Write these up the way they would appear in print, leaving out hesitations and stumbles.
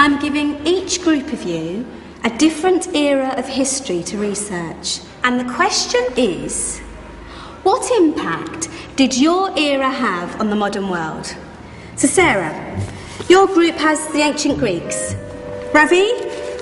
I'm giving each group of you a different era of history to research. And the question is, what impact did your era have on the modern world? So Sarah, your group has the ancient Greeks. Ravi,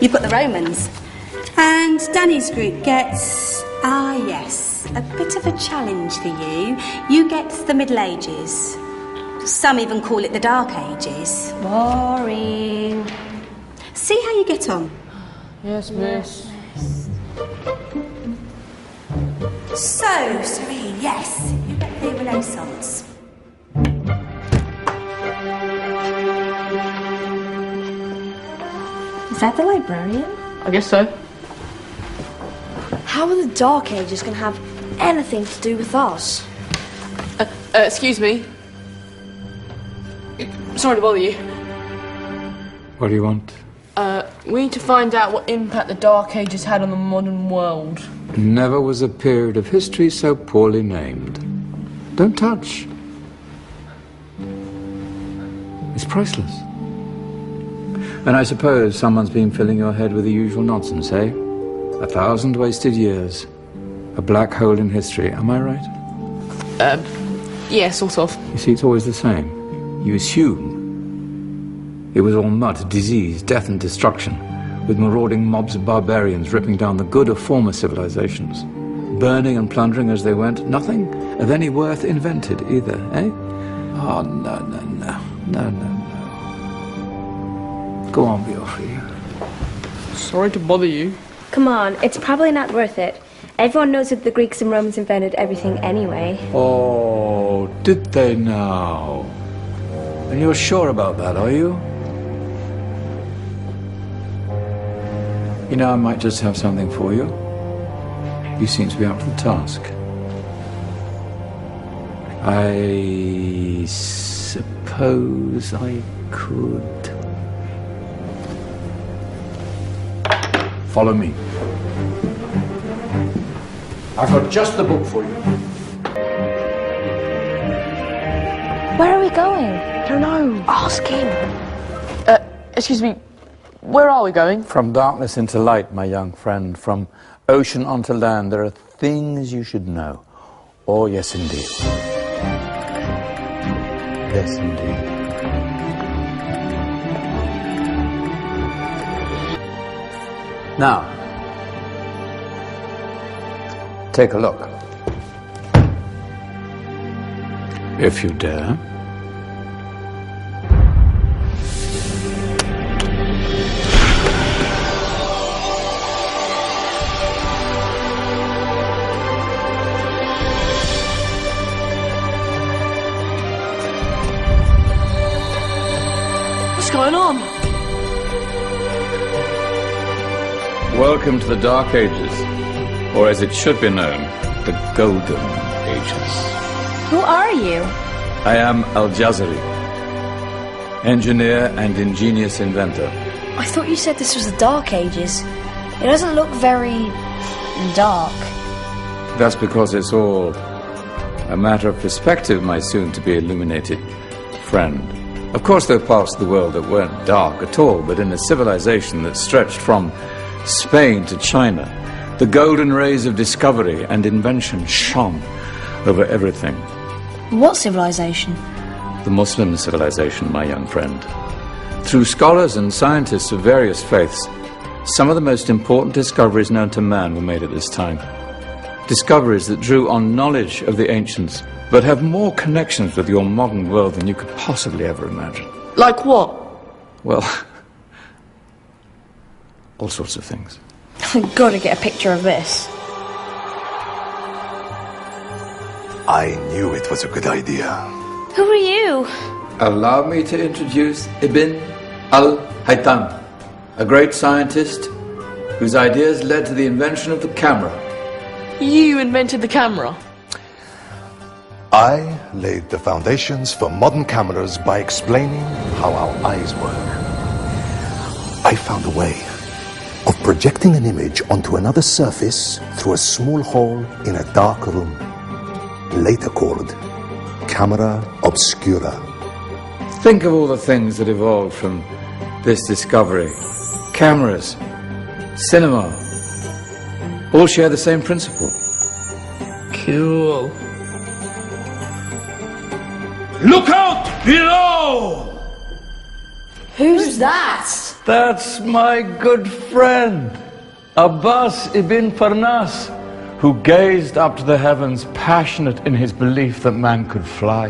you've got the Romans. And Danny's group gets, yes, a bit of a challenge for you. You get the Middle Ages. Some even call it the Dark Ages. Boring. See how you get on. Yes, miss. So, Serene, yes, you get the Renaissance. Is that the librarian? I guess so. How are the Dark Ages going to have anything to do with us? Excuse me. Sorry to bother you. What do you want? We need to find out what impact the Dark Ages had on the modern world. Never was a period of history so poorly named. Don't touch. It's priceless. And I suppose someone's been filling your head with the usual nonsense, eh? 1,000 wasted years. A black hole in history, am I right? Yeah, sort of. You see, it's always the same. You assume it was all mud, disease, death and destruction, with marauding mobs of barbarians ripping down the good of former civilizations, burning and plundering as they went. Nothing of any worth invented either, eh? Oh, no. Go on, be off with you. Sorry to bother you. Come on, it's probably not worth it. Everyone knows that the Greeks and Romans invented everything anyway. Oh, did they now? And you're sure about that, are you? You know, I might just have something for you. You seem to be up to the task. I suppose I could. Follow me. I've got just the book for you. Where are we going? I don't know. Ask him. Excuse me. Where are we going? From darkness into light, my young friend. From ocean onto land, there are things you should know. Oh, yes, indeed. Yes, indeed. Now, take a look. If you dare. What's going on? Welcome to the Dark Ages, or as it should be known, the Golden Ages. Who are you? I am Al-Jazari, engineer and ingenious inventor. I thought you said this was the Dark Ages. It doesn't look very dark. That's because it's all a matter of perspective, my soon-to-be illuminated friend. Of course, there are parts of the world that weren't dark at all, but in a civilization that stretched from Spain to China, the golden rays of discovery and invention shone over everything. What civilization? The Muslim civilization, my young friend. Through scholars and scientists of various faiths, some of the most important discoveries known to man were made at this time. Discoveries that drew on knowledge of the ancients, but have more connections with your modern world than you could possibly ever imagine. Like what? Well, all sorts of things. I've got to get a picture of this. I knew it was a good idea. Who are you? Allow me to introduce Ibn al-Haytham, a great scientist whose ideas led to the invention of the camera. You invented the camera? I laid the foundations for modern cameras by explaining how our eyes work. I found a way of projecting an image onto another surface through a small hole in a dark room, later called camera obscura. Think of all the things that evolved from this discovery. Cameras, cinema, all share the same principle. Cool. Look out below! Who's that? That's my good friend, Abbas ibn Farnas, who gazed up to the heavens, passionate in his belief that man could fly.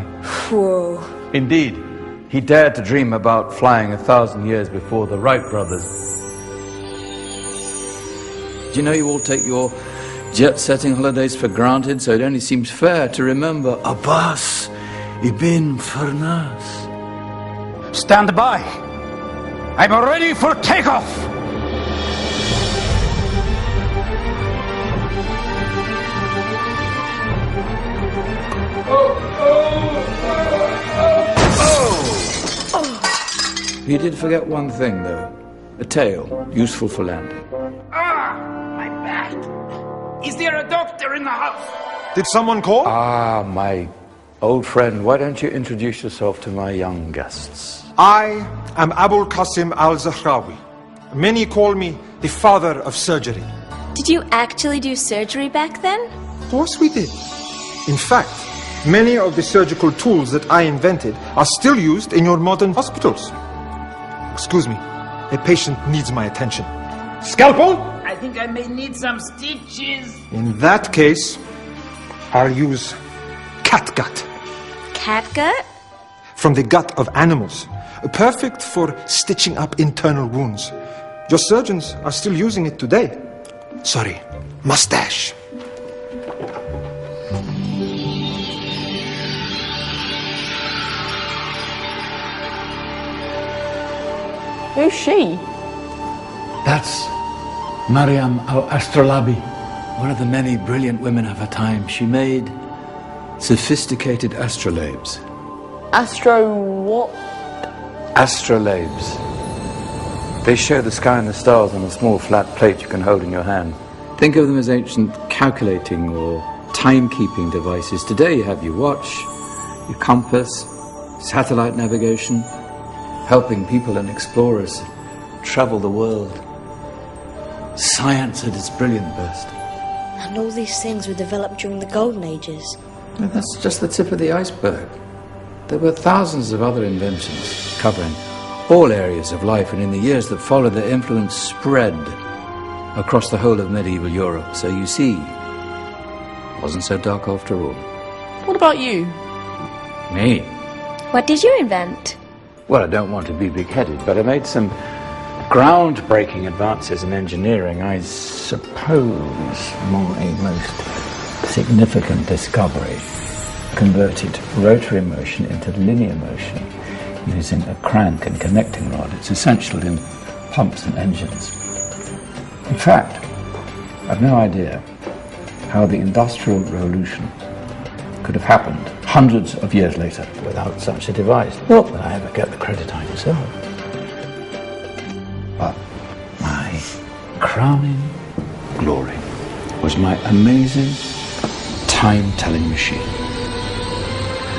Whoa. Indeed, he dared to dream about flying 1,000 years before the Wright brothers. Do you know you all take your jet-setting holidays for granted, so it only seems fair to remember Abbas ibn Farnas. Stand by. I'm ready for takeoff. You did forget one thing, though. A tail, useful for landing. My back. Is there a doctor in the house? Did someone call? Ah, my old friend, why don't you introduce yourself to my young guests? I am Abul Qasim al-Zahrawi. Many call me the father of surgery. Did you actually do surgery back then? Of course we did. In fact, many of the surgical tools that I invented are still used in your modern hospitals. Excuse me, a patient needs my attention. Scalpel? I think I may need some stitches. In that case, I'll use catgut. Catgut? From the gut of animals. Perfect for stitching up internal wounds. Your surgeons are still using it today. Sorry, mustache. Who's she? That's Maryam al-Astrolabi, one of the many brilliant women of her time. She made sophisticated astrolabes. Astro what? Astrolabes. They show the sky and the stars on a small flat plate you can hold in your hand. Think of them as ancient calculating or timekeeping devices. Today you have your watch, your compass, satellite navigation, helping people and explorers travel the world. Science at its brilliant best. And all these things were developed during the Golden Ages. Well, that's just the tip of the iceberg. There were thousands of other inventions covering all areas of life, and in the years that followed, their influence spread across the whole of medieval Europe. So you see, it wasn't so dark after all. What about you? Me? What did you invent? Well, I don't want to be big-headed, but I made some groundbreaking advances in engineering. I suppose my most significant discovery converted rotary motion into linear motion using a crank and connecting rod. It's essential in pumps and engines. In fact, I've no idea how the Industrial Revolution could have happened hundreds of years later without such a device. Not that I ever get the credit I deserve. But my crowning glory was my amazing time-telling machine.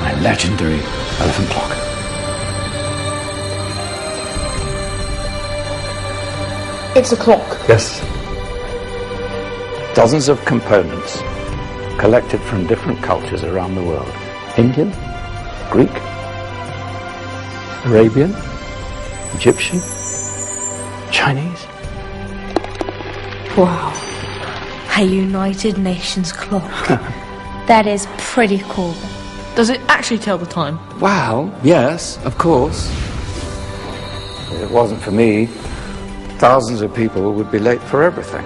My legendary elephant clock. It's a clock. Yes. Dozens of components collected from different cultures around the world. Indian, Greek, Arabian, Egyptian, Chinese. Wow. A United Nations clock. That is pretty cool. Does it actually tell the time? Well, yes, of course. If it wasn't for me, thousands of people would be late for everything.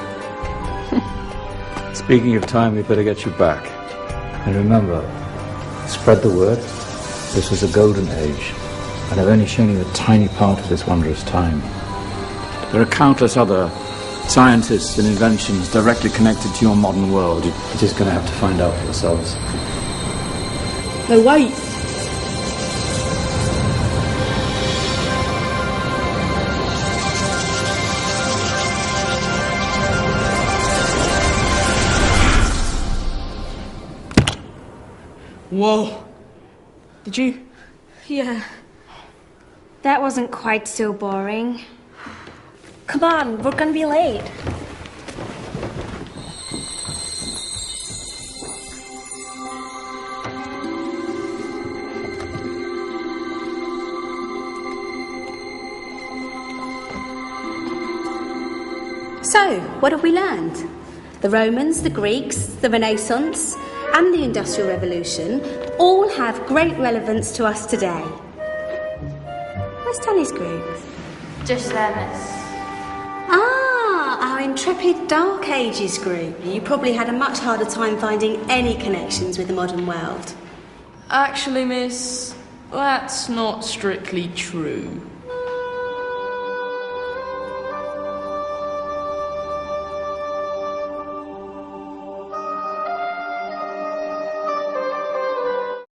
Speaking of time, we better get you back. And remember, spread the word. This was a golden age, and I've only shown you a tiny part of this wondrous time. There are countless other scientists and inventions directly connected to your modern world. You're just going to have to find out for yourselves. No, wait. Whoa. Did you? Yeah. That wasn't quite so boring. Come on, we're gonna be late. So, what have we learned? The Romans, the Greeks, the Renaissance, and the Industrial Revolution all have great relevance to us today. Where's Danny's group? Just there, miss. Ah, our intrepid Dark Ages group. You probably had a much harder time finding any connections with the modern world. Actually, miss, that's not strictly true.